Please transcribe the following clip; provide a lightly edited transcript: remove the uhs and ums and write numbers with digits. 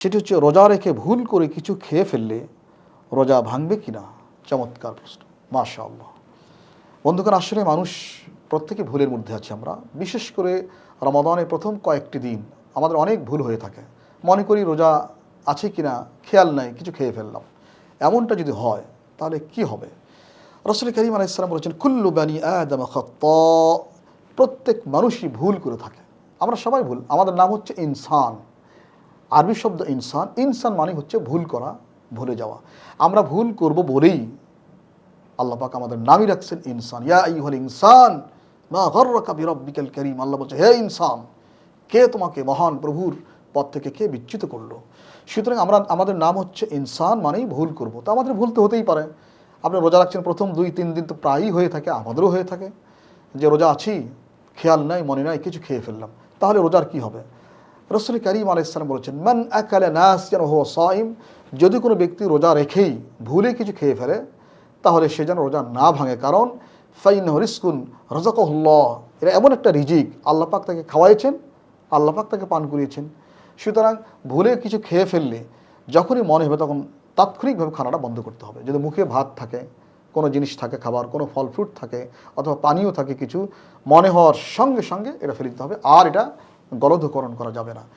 সেটি হচ্ছে রোজা রেখে ভুল করে কিছু খেয়ে ফেললে রোজা ভাঙবে কিনা। চমৎকার প্রশ্ন, মাশাআল্লাহ। বন্ধুগণ, আসলে মানুষ প্রত্যেকে ভুলের মধ্যে আছি আমরা। বিশেষ করে রমাদানের প্রথম কয়েকটি দিন আমাদের অনেক ভুল হয়ে থাকে। মনে করি রোজা আছে কিনা খেয়াল নাই, কিছু খেয়ে ফেললাম। এমনটা যদি হয় তাহলে কি হবে? রাসূল কারীম আলাইহিস সালাম বলেছেন, কুল্লু বানি আদম খাত্তা। প্রত্যেক মানুষই ভুল করে থাকে। আমরা সবাই ভুল। আমাদের নাম হচ্ছে ইনসান। আরবি শব্দ ইনসান। ইনসান মানে হচ্ছে ভুল করা, ভুলে যাওয়া। আমরা ভুল করব বলেই আল্লাহ পাক আমাদের নামই রাখছেন ইনসান। ইয়া আইয়ুহাল ইনসান মা গররাকা বিরাব্বিকাল কারীম। আল্লাহ বলছে, হে ইনসান, কে তোমাকে মহান প্রভুর পথ থেকে কে বিচ্যুত করলো? সুতরাং আমাদের নাম হচ্ছে ইনসান, মানেই ভুল করব। তো আমাদের ভুল তো হতেই পারে। আপনি রোজা রাখছেন প্রথম 2-3 দিন তো প্রায়ই হয়ে থাকে, আমাদেরও হয়ে থাকে যে রোজা আছি, খেয়াল নাই, মনে নাই, কিছু খেয়ে ফেললাম। তাহলে রোজার কি হবে? রাসূল কারীম আলাইহিস সালাম বলেছেন, মান আকালা নাসিয়ান ওয়া হুয়া সাইম। যদি কোনো ব্যক্তি রোজা রেখেই ভুলে কিছু খেয়ে ফেলে তাহলে সে যেন রোজা না ভাঙে। কারণ ফাইন্নাহু রিজকুন রাযাকাহুল্লাহ। এটা এমন একটা রিজিক, আল্লাহ পাক তাকে খাওয়াইছেন, আল্লাহ পাক তাকে পান করিয়েছেন। সুতরাং ভুলে কিছু খেয়ে ফেললে যখনই মনে হবে তখন তাৎক্ষণিকভাবে খানাটা বন্ধ করতে হবে। যদি মুখে ভাত থাকে, কোনো জিনিস থাকে খাবার, কোনো ফল ফ্রুট থাকে অথবা পানীয় থাকে কিছু, মনে হওয়ার সঙ্গে সঙ্গে এটা ফেলে দিতে হবে। আর এটা গলধকরণ করা যাবে না।